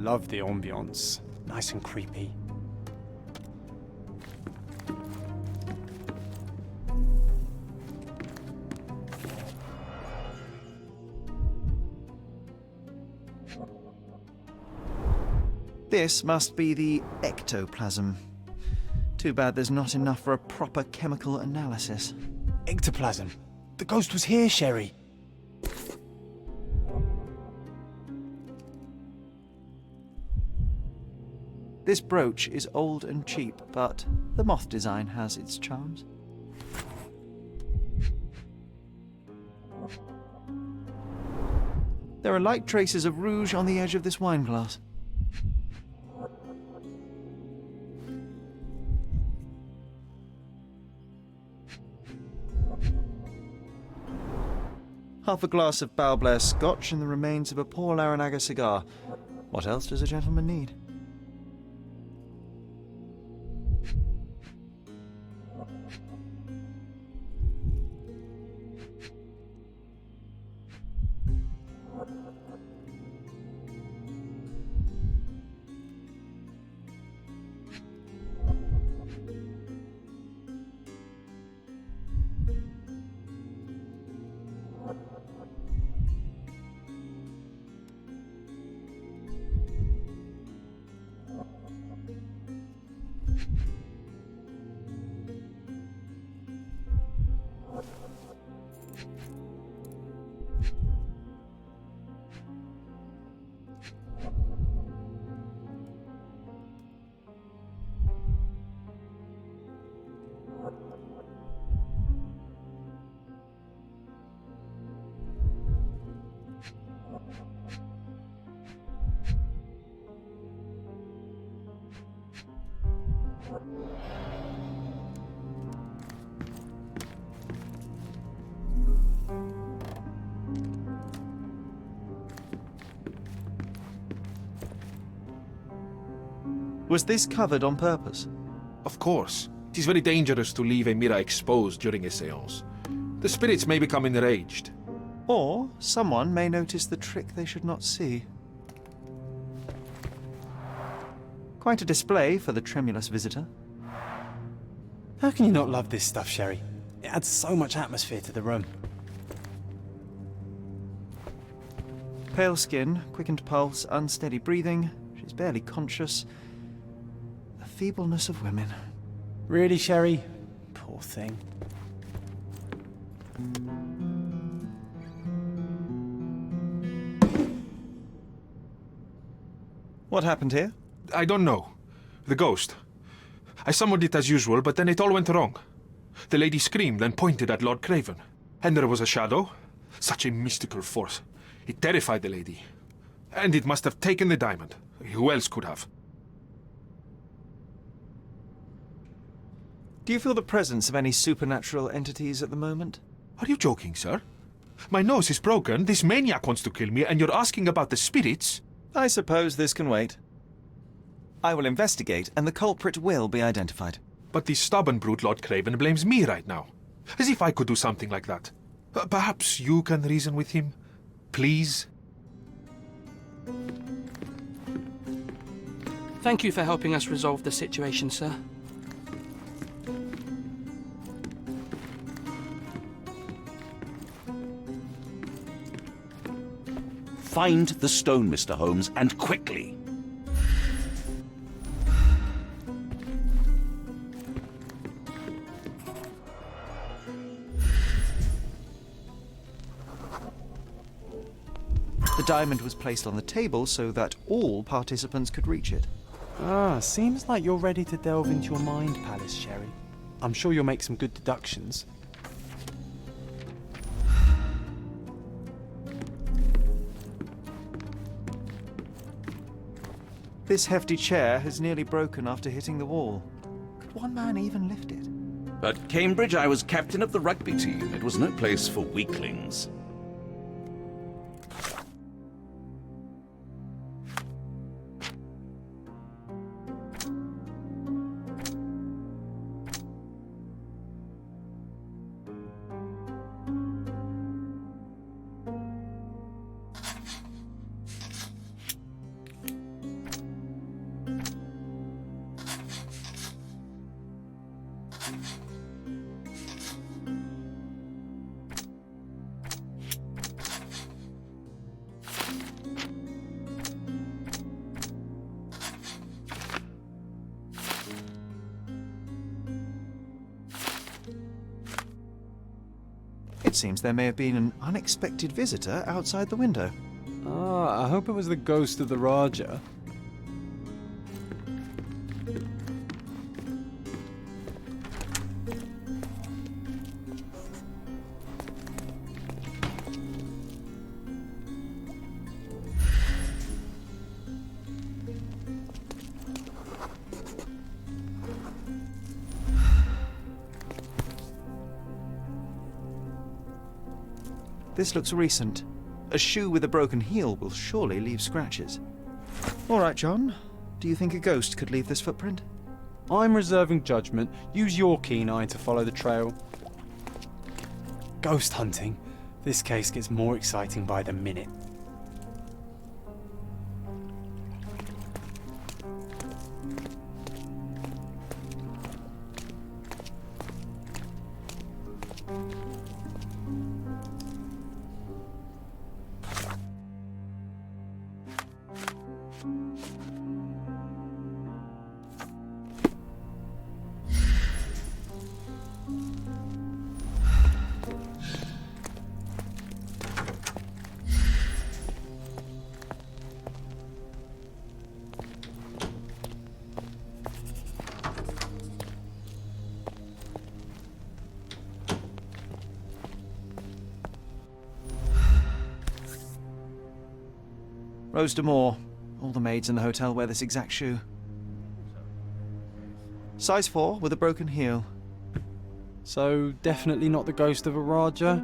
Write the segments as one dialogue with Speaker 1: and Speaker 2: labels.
Speaker 1: love the ambience. Nice and creepy.
Speaker 2: This must be the ectoplasm. Too bad there's not enough for a proper chemical analysis.
Speaker 1: Ectoplasm. The ghost was here, Sherry.
Speaker 2: This brooch is old and cheap, but the moth design has its charms. There are light traces of rouge on the edge of this wine glass. Half a glass of Balblair Scotch and the remains of a poor Laranaga cigar. What else does a gentleman need? Was this covered on purpose?
Speaker 3: Of course. It is very dangerous to leave a mirror exposed during a séance. The spirits may become enraged.
Speaker 2: Or someone may notice the trick they should not see. Quite a display for the tremulous visitor.
Speaker 1: How can you not love this stuff, Sherry? It adds so much atmosphere to the room.
Speaker 2: Pale skin, quickened pulse, unsteady breathing. She's barely conscious. The feebleness of women.
Speaker 1: Really, Sherry? Poor thing.
Speaker 2: What happened here?
Speaker 3: I don't know. The ghost. I summoned it as usual, but then it all went wrong. The lady screamed and pointed at Lord Craven. And there was a shadow. Such a mystical force. It terrified the lady. And it must have taken the diamond. Who else could have?
Speaker 2: Do you feel the presence of any supernatural entities at the moment?
Speaker 3: Are you joking, sir? My nose is broken, this maniac wants to kill me, and you're asking about the spirits?
Speaker 2: I suppose this can wait. I will investigate, and the culprit will be identified.
Speaker 3: But the stubborn brute Lord Craven blames me right now. As if I could do something like that. Perhaps you can reason with him? Please?
Speaker 4: Thank you for helping us resolve the situation, sir.
Speaker 5: Find the stone, Mr. Holmes, and quickly.
Speaker 2: The diamond was placed on the table so that all participants could reach it.
Speaker 1: Seems like you're ready to delve into your mind palace, Sherry. I'm sure you'll make some good deductions.
Speaker 2: This hefty chair has nearly broken after hitting the wall. Could one man even lift it?
Speaker 5: At Cambridge, I was captain of the rugby team. It was no place for weaklings.
Speaker 2: It seems there may have been an unexpected visitor outside the window.
Speaker 1: Ah, I hope it was the ghost of the Raja.
Speaker 2: This looks recent. A shoe with a broken heel will surely leave scratches. All right, John. Do you think a ghost could leave this footprint?
Speaker 1: I'm reserving judgment. Use your keen eye to follow the trail. Ghost hunting. This case gets more exciting by the minute.
Speaker 2: Rose D'Amour. All the maids in the hotel wear this exact shoe. Size 4 with a broken heel.
Speaker 1: So, definitely not the ghost of a Raja?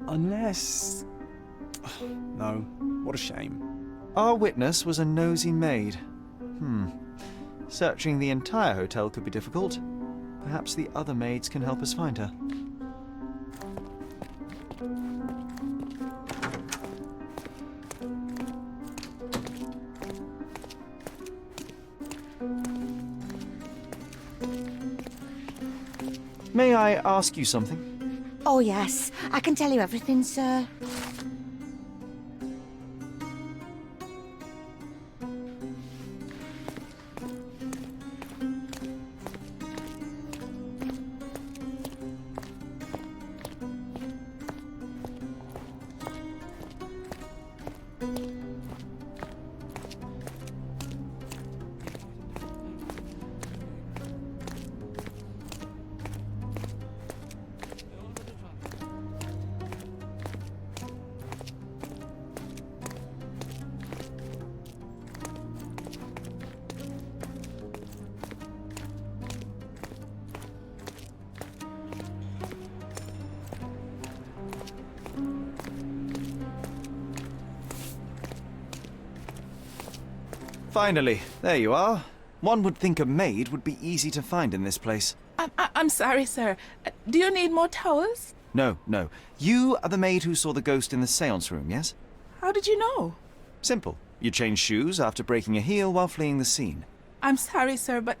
Speaker 1: Unless... No, what a shame.
Speaker 2: Our witness was a nosy maid. Searching the entire hotel could be difficult. Perhaps the other maids can help us find her. May I ask you something?
Speaker 6: Oh, yes. I can tell you everything, sir.
Speaker 2: Finally, there you are. One would think a maid would be easy to find in this place.
Speaker 7: I'm sorry, sir. Do you need more towels?
Speaker 2: No. You are the maid who saw the ghost in the seance room, yes?
Speaker 7: How did you know?
Speaker 2: Simple. You changed shoes after breaking a heel while fleeing the scene.
Speaker 7: I'm sorry, sir, but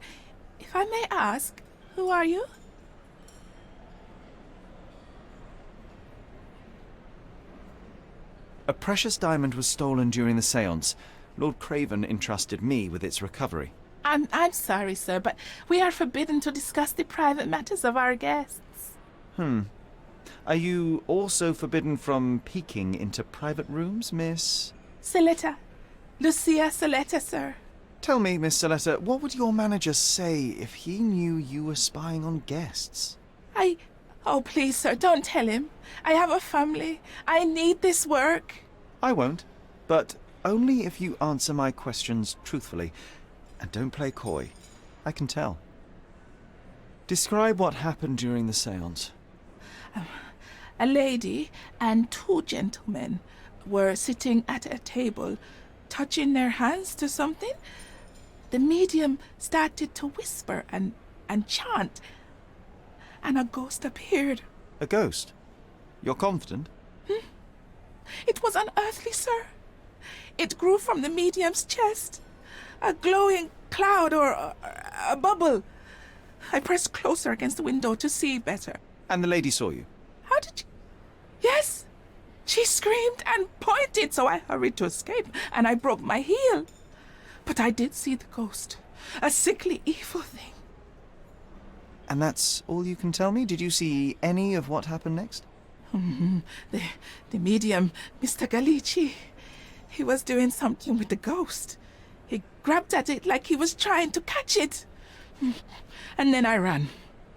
Speaker 7: if I may ask, who are you?
Speaker 2: A precious diamond was stolen during the seance. Lord Craven entrusted me with its recovery.
Speaker 7: I'm sorry, sir, but we are forbidden to discuss the private matters of our guests.
Speaker 2: Are you also forbidden from peeking into private rooms, Miss?
Speaker 7: Saletta. Lucia Saletta, sir.
Speaker 2: Tell me, Miss Saletta, what would your manager say if he knew you were spying on guests?
Speaker 7: Oh, please, sir, don't tell him. I have a family. I need this work.
Speaker 2: I won't, but only if you answer my questions truthfully. And don't play coy. I can tell. Describe what happened during the seance.
Speaker 7: A lady and two gentlemen were sitting at a table, touching their hands to something. The medium started to whisper and chant, and a ghost appeared.
Speaker 2: A ghost? You're confident?
Speaker 7: It was unearthly, sir. It grew from the medium's chest. A glowing cloud or a bubble. I pressed closer against the window to see better.
Speaker 2: And the lady saw you?
Speaker 7: How did you... Yes! She screamed and pointed, so I hurried to escape, and I broke my heel. But I did see the ghost. A sickly, evil thing.
Speaker 2: And that's all you can tell me? Did you see any of what happened next?
Speaker 7: The medium, Mr. Galici, he was doing something with the ghost. He grabbed at it like he was trying to catch it. And then I ran.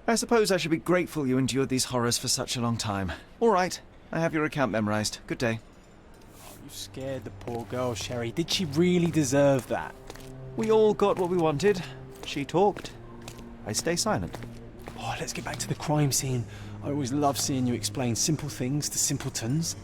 Speaker 2: I suppose I should be grateful you endured these horrors for such a long time. All right, I have your account memorized. Good day.
Speaker 1: You scared the poor girl, Sherry. Did she really deserve that?
Speaker 2: We all got what we wanted. She talked. I stay silent.
Speaker 1: Oh, let's get back to the crime scene. I always love seeing you explain simple things to simpletons.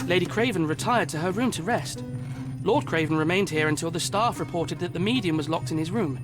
Speaker 4: Lady Craven retired to her room to rest. Lord Craven remained here until the staff reported that the medium was locked in his room.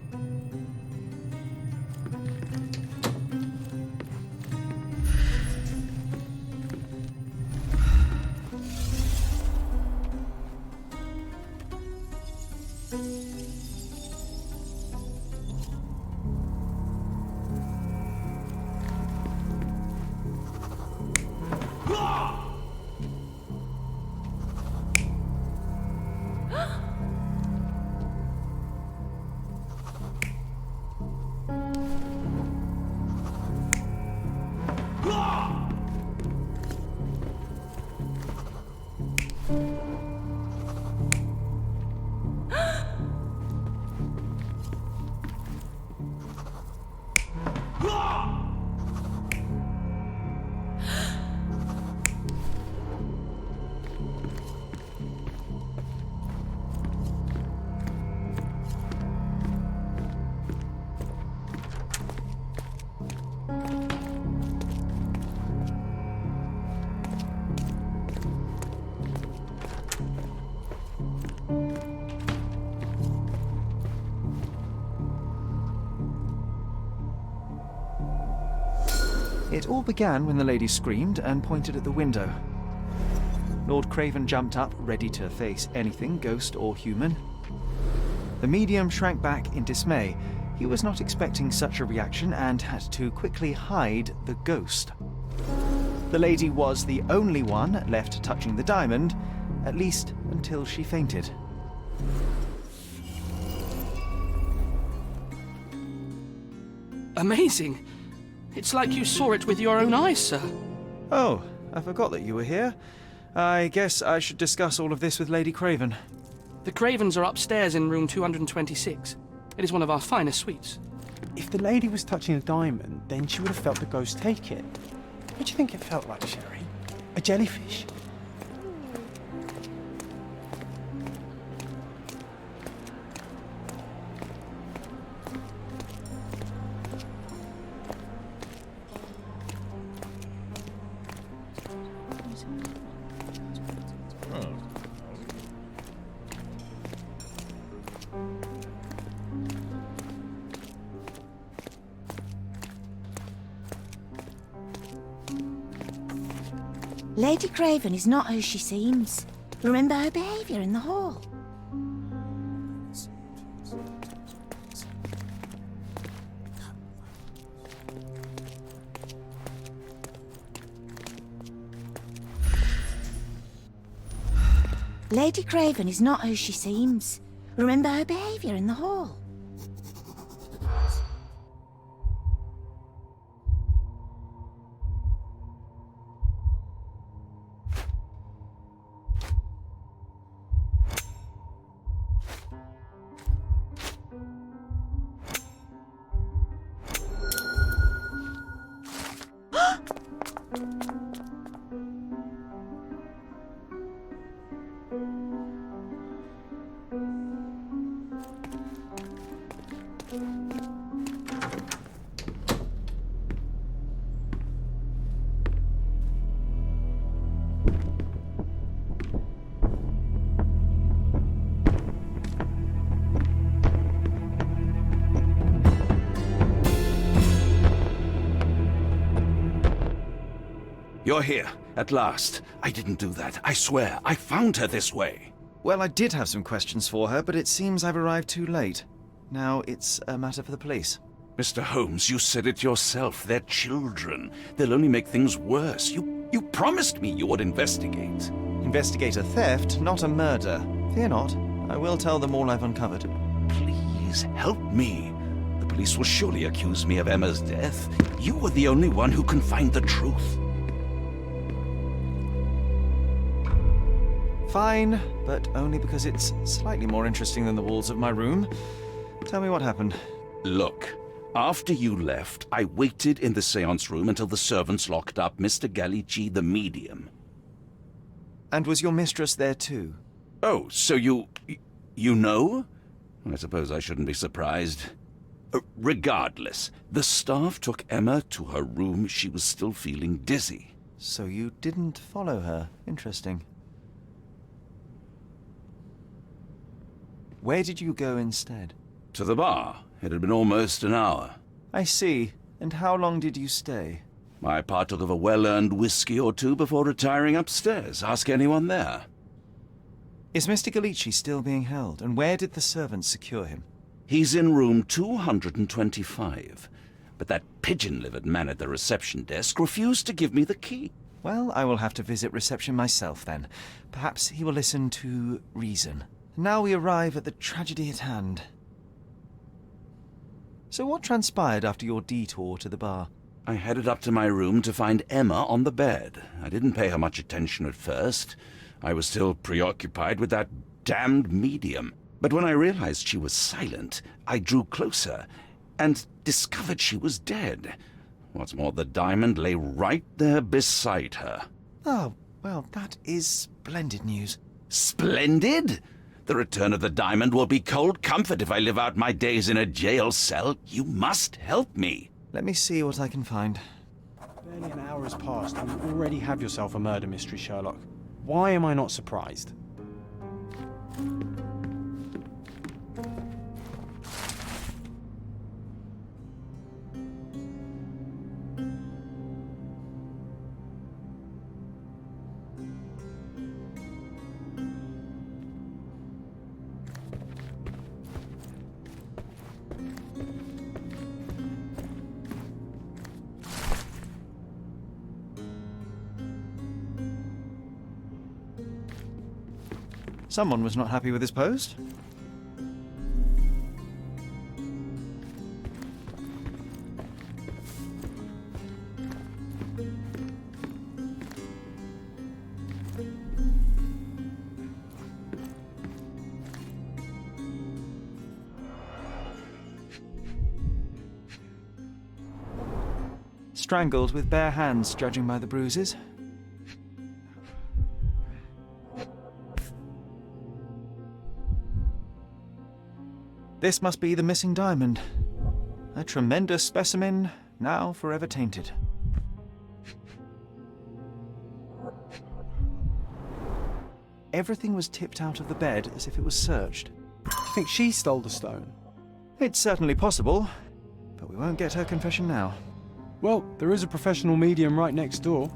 Speaker 2: It all began when the lady screamed and pointed at the window. Lord Craven jumped up, ready to face anything, ghost or human. The medium shrank back in dismay. He was not expecting such a reaction and had to quickly hide the ghost. The lady was the only one left touching the diamond, at least until she fainted.
Speaker 4: Amazing. It's like you saw it with your own eyes, sir.
Speaker 2: Oh, I forgot that you were here. I guess I should discuss all of this with Lady Craven.
Speaker 4: The Cravens are upstairs in room 226. It is one of our finest suites.
Speaker 1: If the lady was touching a diamond, then she would have felt the ghost take it. What do you think it felt like, Sherry? A jellyfish?
Speaker 6: Lady Craven is not who she seems. Remember her behaviour in the hall. Lady Craven is not who she seems. Remember her behaviour in the hall.
Speaker 5: You're here, at last. I didn't do that. I swear, I found her this way.
Speaker 2: Well, I did have some questions for her, but it seems I've arrived too late. Now it's a matter for the police.
Speaker 5: Mr. Holmes, you said it yourself. They're children. They'll only make things worse. You promised me you would investigate.
Speaker 2: Investigate a theft, not a murder. Fear not. I will tell them all I've uncovered.
Speaker 5: Please, help me. The police will surely accuse me of Emma's death. You are the only one who can find the truth.
Speaker 2: Fine, but only because it's slightly more interesting than the walls of my room. Tell me what happened.
Speaker 5: Look, after you left, I waited in the seance room until the servants locked up Mr. Gallici, the medium.
Speaker 2: And was your mistress there too?
Speaker 5: Oh, so you know? I suppose I shouldn't be surprised. Regardless, the staff took Emma to her room. She was still feeling dizzy.
Speaker 2: So you didn't follow her. Interesting. Where did you go instead?
Speaker 5: To the bar. It had been almost an hour.
Speaker 2: I see. And how long did you stay?
Speaker 5: I partook of a well-earned whiskey or two before retiring upstairs. Ask anyone there.
Speaker 2: Is Mr. Gallici still being held? And where did the servants secure him?
Speaker 5: He's in room 225. But that pigeon-livered man at the reception desk refused to give me the key.
Speaker 2: Well, I will have to visit reception myself then. Perhaps he will listen to reason. Now we arrive at the tragedy at hand. So what transpired after your detour to the bar?
Speaker 5: I headed up to my room to find Emma on the bed. I didn't pay her much attention at first. I was still preoccupied with that damned medium. But when I realized she was silent, I drew closer and discovered she was dead. What's more, the diamond lay right there beside her.
Speaker 2: Oh, well, that is splendid news.
Speaker 5: Splendid? The return of the diamond will be cold comfort if I live out my days in a jail cell. You must help me.
Speaker 2: Let me see what I can find.
Speaker 1: Barely an hour has passed and you already have yourself a murder mystery, Sherlock. Why am I not surprised?
Speaker 2: Someone was not happy with his post. Strangled with bare hands, judging by the bruises. This must be the missing diamond. A tremendous specimen, now forever tainted. Everything was tipped out of the bed as if it was searched.
Speaker 1: Do you think she stole the stone?
Speaker 2: It's certainly possible, but we won't get her confession now.
Speaker 1: Well, there is a professional medium right next door.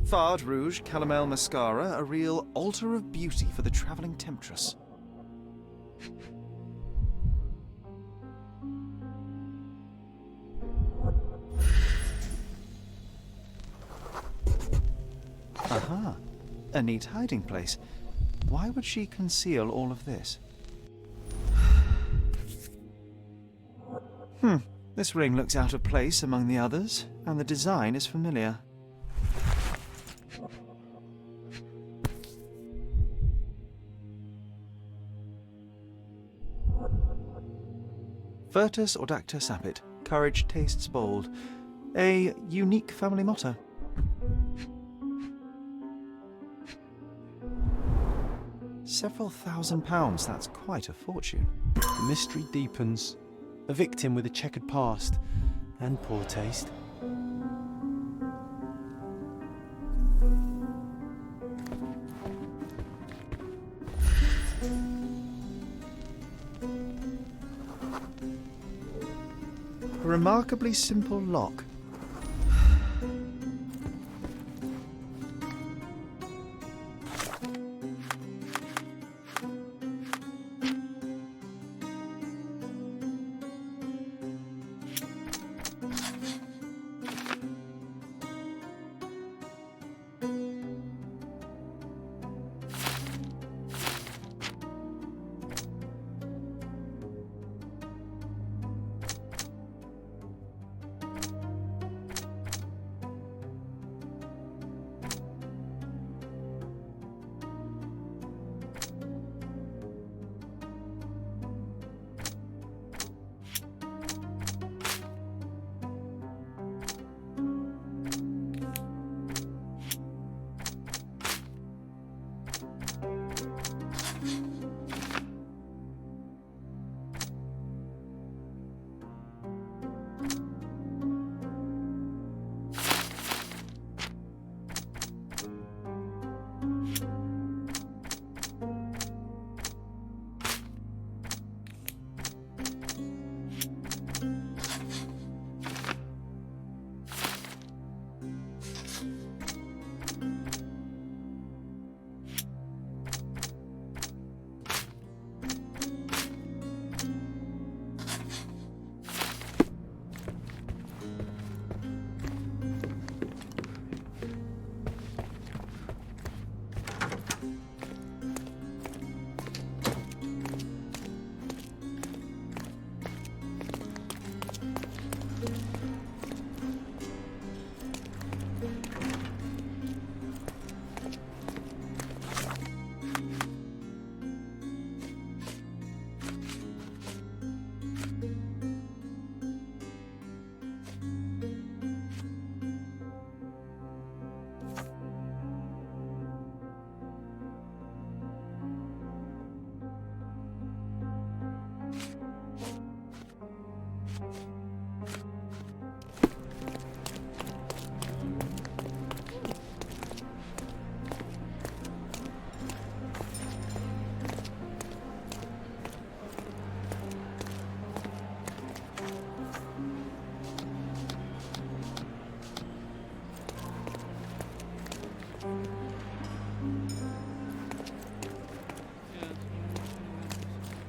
Speaker 2: Fard Rouge Calomel Mascara, a real altar of beauty for the travelling temptress. Aha, a neat hiding place. Why would she conceal all of this? This ring looks out of place among the others, and the design is familiar. Virtus Audacta Sapit, courage tastes bold. A unique family motto. Several £1,000s, that's quite a fortune.
Speaker 1: The mystery deepens. A victim with a checkered past and poor taste.
Speaker 2: A remarkably simple lock.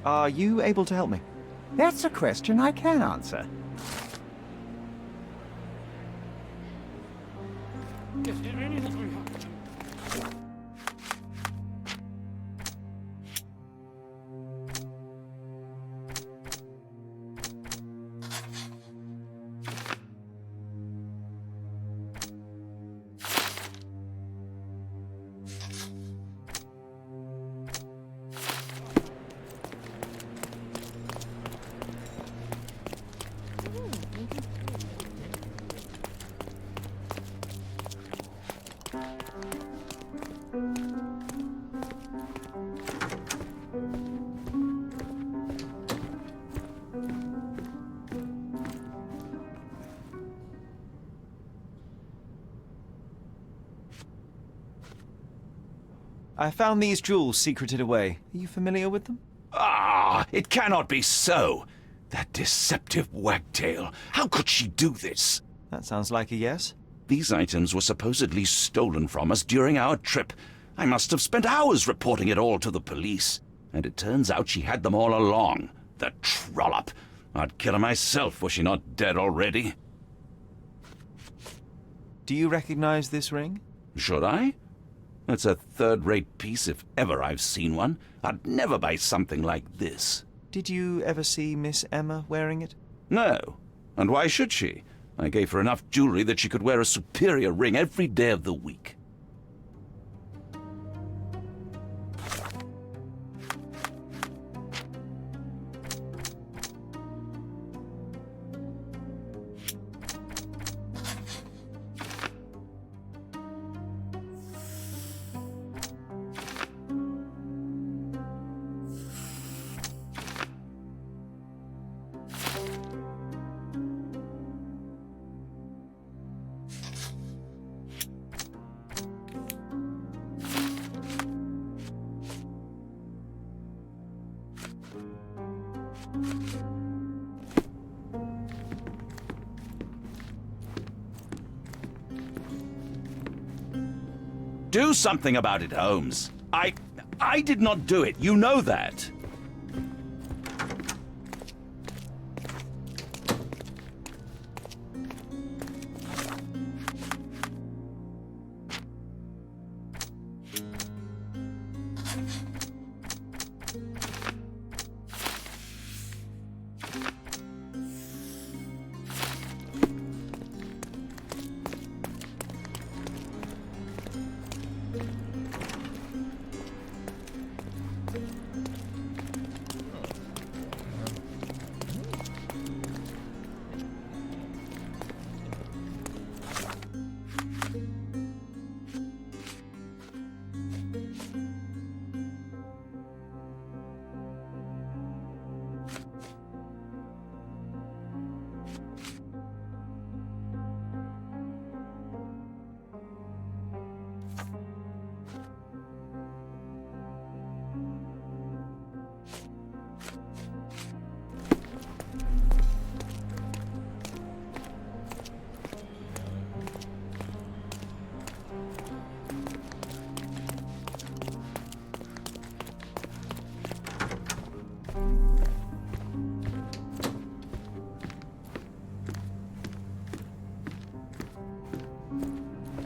Speaker 2: Are you able to help me?
Speaker 8: That's a question I can answer.
Speaker 2: I found these jewels secreted away. Are you familiar with them?
Speaker 5: Ah, it cannot be so. That deceptive wagtail. How could she do this?
Speaker 2: That sounds like a yes.
Speaker 5: These items were supposedly stolen from us during our trip. I must have spent hours reporting it all to the police. And it turns out she had them all along. The trollop. I'd kill her myself were she not dead already.
Speaker 2: Do you recognize this ring?
Speaker 5: Should I? It's a third-rate piece if ever I've seen one. I'd never buy something like this.
Speaker 2: Did you ever see Miss Emma wearing it?
Speaker 5: No. And why should she? I gave her enough jewelry that she could wear a superior ring every day of the week. Do something about it, Holmes. I did not do it. You know that.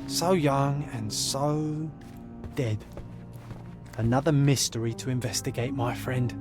Speaker 1: So young and so dead. Another mystery to investigate, my friend.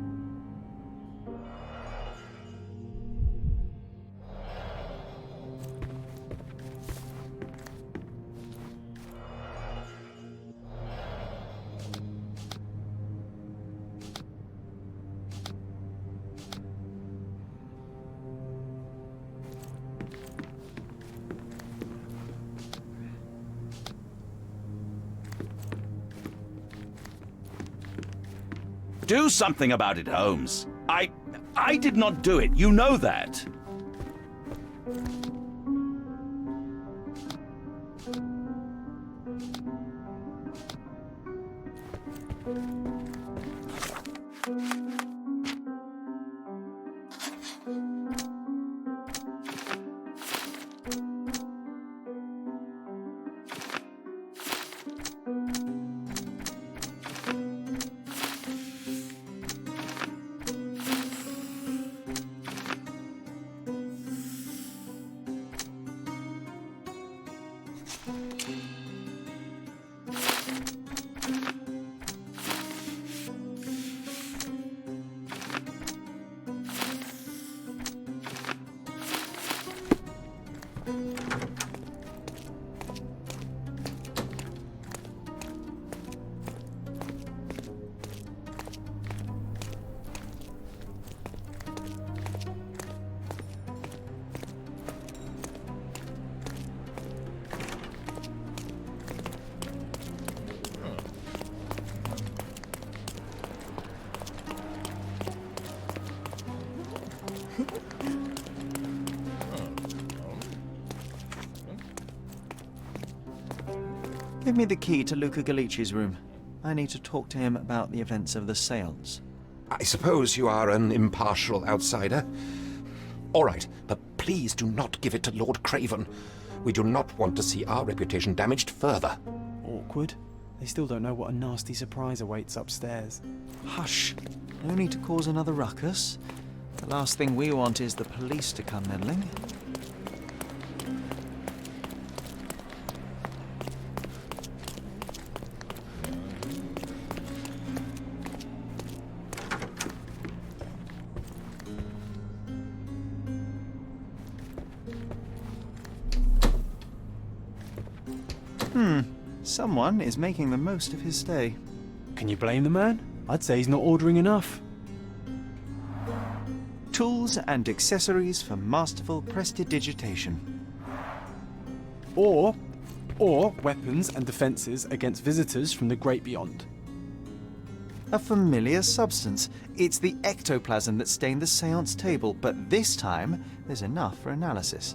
Speaker 5: Do something about it, Holmes. I did not do it. You know that.
Speaker 2: Give me the key to Luca Galici's room. I need to talk to him about the events of the séance.
Speaker 9: I suppose you are an impartial outsider. All right, but please do not give it to Lord Craven. We do not want to see our reputation damaged further.
Speaker 1: Awkward. They still don't know what a nasty surprise awaits upstairs.
Speaker 2: Hush. No need to cause another ruckus. The last thing we want is the police to come meddling. Someone is making the most of his stay.
Speaker 1: Can you blame the man? I'd say he's not ordering enough.
Speaker 2: Tools and accessories for masterful prestidigitation.
Speaker 1: Or weapons and defences against visitors from the great beyond.
Speaker 2: A familiar substance. It's the ectoplasm that stained the séance table, but this time there's enough for analysis.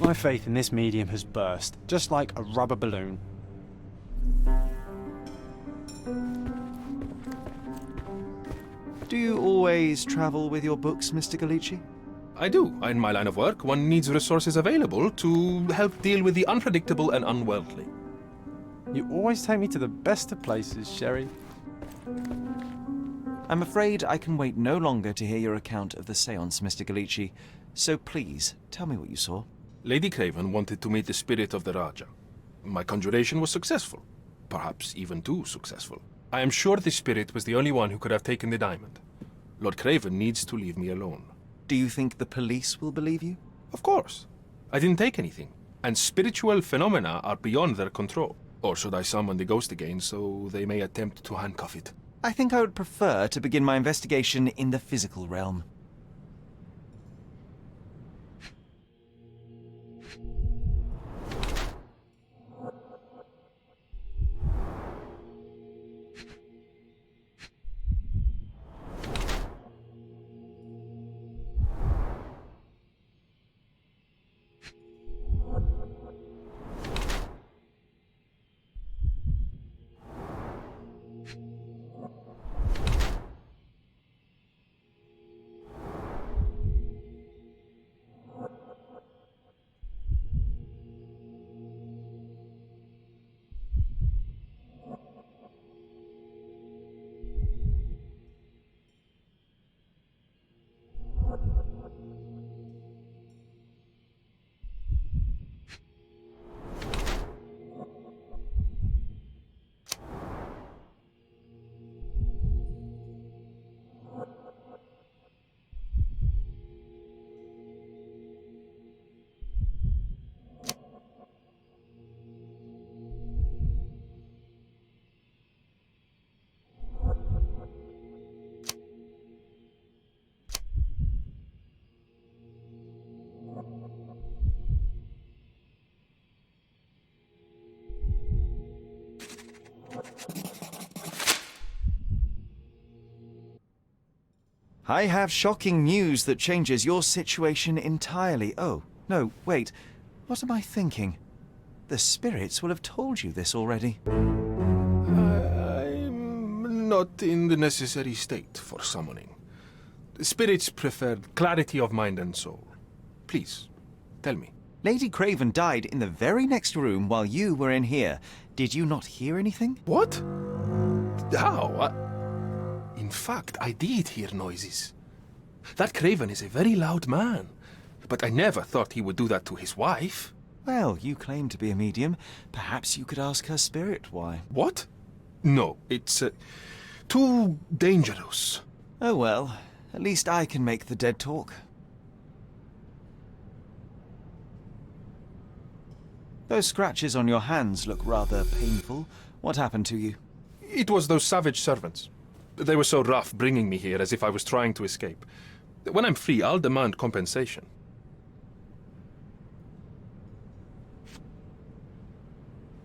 Speaker 1: My faith in this medium has burst, just like a rubber balloon.
Speaker 2: Do you always travel with your books, Mr. Galici?
Speaker 3: I do. In my line of work, one needs resources available to help deal with the unpredictable and unworldly.
Speaker 1: You always take me to the best of places, Sherry.
Speaker 2: I'm afraid I can wait no longer to hear your account of the séance, Mr. Galici. So please, tell me what you saw.
Speaker 3: Lady Craven wanted to meet the spirit of the Raja. My conjuration was successful. Perhaps even too successful. I am sure the spirit was the only one who could have taken the diamond. Lord Craven needs to leave me alone.
Speaker 2: Do you think the police will believe you?
Speaker 3: Of course. I didn't take anything. And spiritual phenomena are beyond their control. Or should I summon the ghost again so they may attempt to handcuff it?
Speaker 2: I think I would prefer to begin my investigation in the physical realm. I have shocking news that changes your situation entirely. Oh, no, wait. What am I thinking? The spirits will have told you this already.
Speaker 3: I'm not in the necessary state for summoning. The spirits preferred clarity of mind and soul. Please, tell me.
Speaker 2: Lady Craven died in the very next room while you were in here. Did you not hear anything?
Speaker 3: What? How? In fact, I did hear noises. That Craven is a very loud man, but I never thought he would do that to his wife.
Speaker 2: Well, you claim to be a medium. Perhaps you could ask her spirit why.
Speaker 3: What? No, it's too dangerous.
Speaker 2: Oh well, at least I can make the dead talk. Those scratches on your hands look rather painful. What happened to you?
Speaker 3: It was those savage servants. They were so rough bringing me here as if I was trying to escape. When I'm free, I'll demand compensation.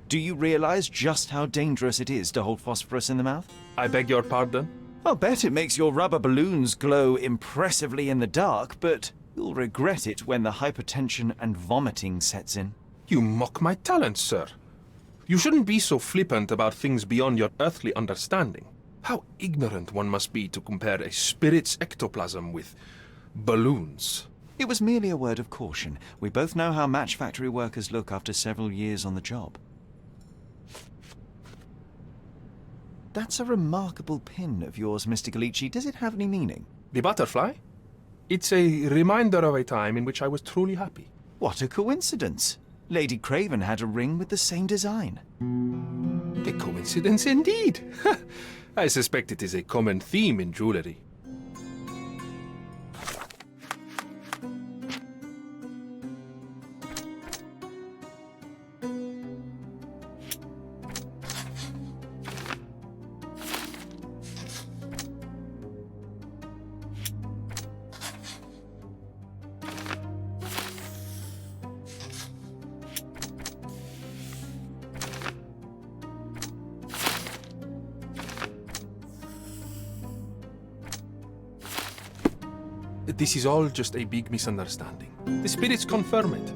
Speaker 2: Do you realize just how dangerous it is to hold phosphorus in the mouth?
Speaker 3: I beg your pardon?
Speaker 2: I'll bet it makes your rubber balloons glow impressively in the dark, but you'll regret it when the hypertension and vomiting sets in.
Speaker 3: You mock my talents, sir. You shouldn't be so flippant about things beyond your earthly understanding. How ignorant one must be to compare a spirit's ectoplasm with balloons.
Speaker 2: It was merely a word of caution. We both know how match factory workers look after several years on the job. That's a remarkable pin of yours, Mr. Galici. Does it have any meaning?
Speaker 3: The butterfly? It's a reminder of a time in which I was truly happy.
Speaker 2: What a coincidence. Lady Craven had a ring with the same design.
Speaker 3: A coincidence indeed. I suspect it is a common theme in jewelry. This is all just a big misunderstanding. The spirits confirm it.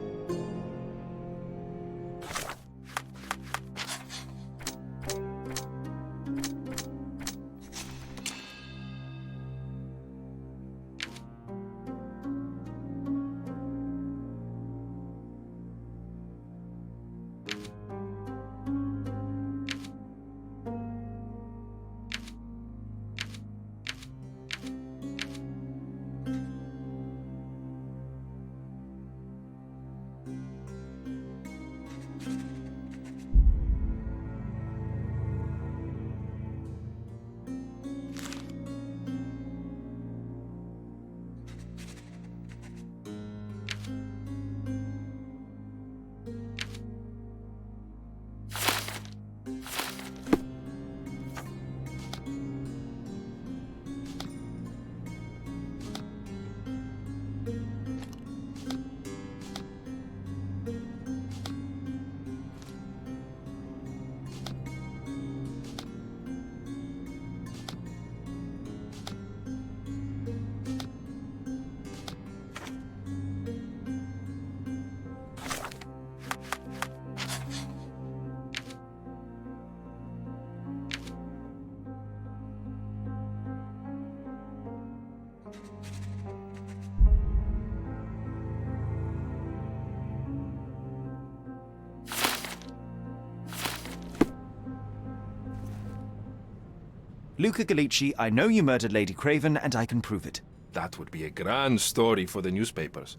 Speaker 2: Luca Gallici, I know you murdered Lady Craven, and I can prove it.
Speaker 3: That would be a grand story for the newspapers.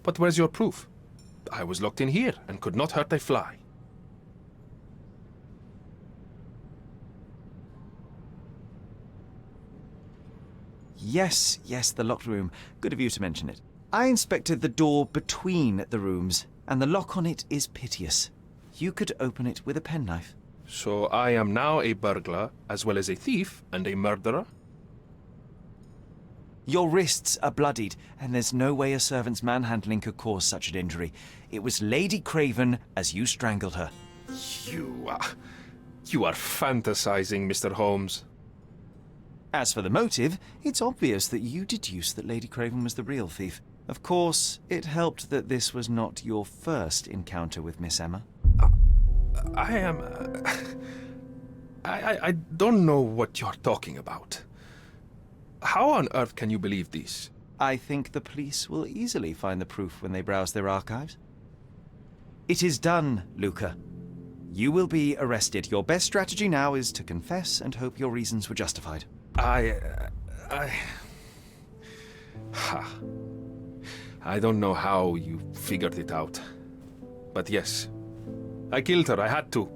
Speaker 3: But where's your proof? I was locked in here and could not hurt a fly.
Speaker 2: Yes, the locked room. Good of you to mention it. I inspected the door between the rooms, and the lock on it is piteous. You could open it with a penknife.
Speaker 3: So I am now a burglar, as well as a thief and a murderer?
Speaker 2: Your wrists are bloodied, and there's no way a servant's manhandling could cause such an injury. It was Lady Craven as you strangled her.
Speaker 3: You are fantasizing, Mr. Holmes.
Speaker 2: As for the motive, it's obvious that you deduced that Lady Craven was the real thief. Of course, it helped that this was not your first encounter with Miss Emma.
Speaker 3: I don't know what you're talking about. How on earth can you believe this?
Speaker 2: I think the police will easily find the proof when they browse their archives. It is done, Luca. You will be arrested. Your best strategy now is to confess and hope your reasons were justified.
Speaker 3: I don't know how you figured it out. But yes, I killed her. I had to.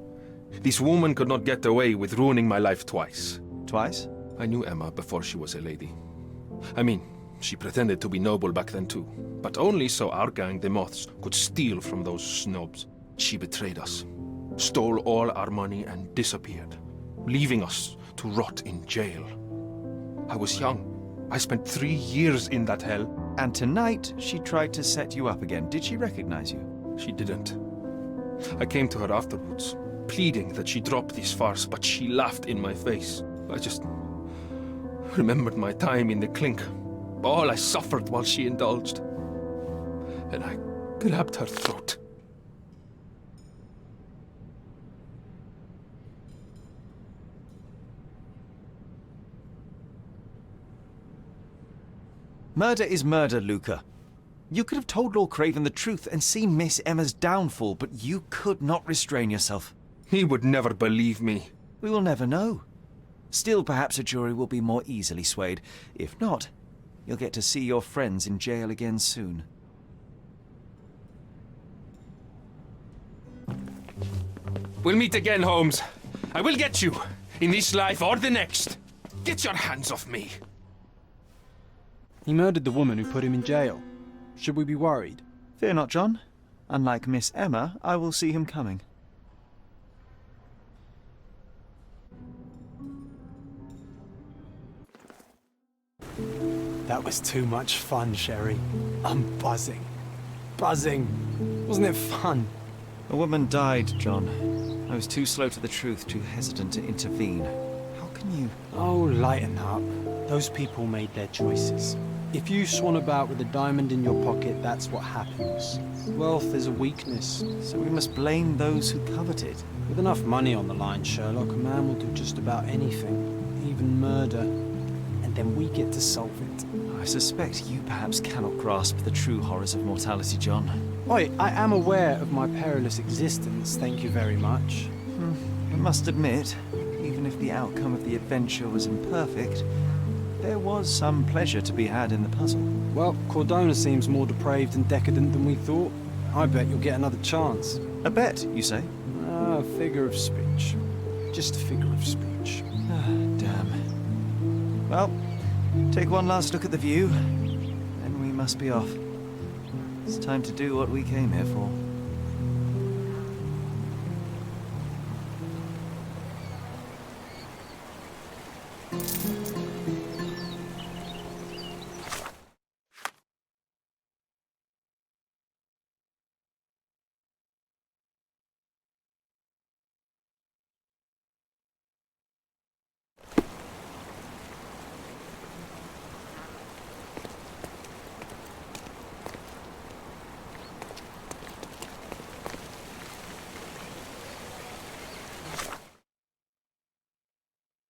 Speaker 3: This woman could not get away with ruining my life twice.
Speaker 2: Twice?
Speaker 3: I knew Emma before she was a lady. I mean, she pretended to be noble back then too, but only so our gang, the Moths, could steal from those snobs. She betrayed us, stole all our money and disappeared, leaving us to rot in jail. I was young. I spent 3 years in that hell.
Speaker 2: And tonight, she tried to set you up again. Did she recognize you?
Speaker 3: She didn't. I came to her afterwards, pleading that she drop this farce, but she laughed in my face. I just remembered my time in the clink, all I suffered while she indulged, and I grabbed her throat.
Speaker 2: Murder is murder, Luca. You could have told Lord Craven the truth and seen Miss Emma's downfall, but you could not restrain yourself.
Speaker 3: He would never believe me.
Speaker 2: We will never know. Still, perhaps a jury will be more easily swayed. If not, you'll get to see your friends in jail again soon.
Speaker 3: We'll meet again, Holmes. I will get you, in this life or the next. Get your hands off me.
Speaker 1: He murdered the woman who put him in jail. Should we be worried?
Speaker 2: Fear not, John. Unlike Miss Emma, I will see him coming.
Speaker 1: That was too much fun, Sherry. I'm buzzing. Buzzing. Wasn't it fun?
Speaker 2: A woman died, John. I was too slow to the truth, too hesitant to intervene. How can you...
Speaker 1: Oh, lighten up. Those people made their choices. If you swan about with a diamond in your pocket, that's what happens. Wealth is a weakness.
Speaker 2: So we must blame those who covet it.
Speaker 1: With enough money on the line, Sherlock, a man will do just about anything, even murder. And then we get to solve it.
Speaker 2: I suspect you perhaps cannot grasp the true horrors of mortality, John.
Speaker 1: Oi, I am aware of my perilous existence, thank you very much.
Speaker 2: I must admit, even if the outcome of the adventure was imperfect, there was some pleasure to be had in the puzzle.
Speaker 1: Well, Cordona seems more depraved and decadent than we thought. I bet you'll get another chance.
Speaker 2: A bet, you say?
Speaker 1: A figure of speech. Just a figure of speech.
Speaker 2: Ah, damn. Well, take one last look at the view, then we must be off. It's time to do what we came here for.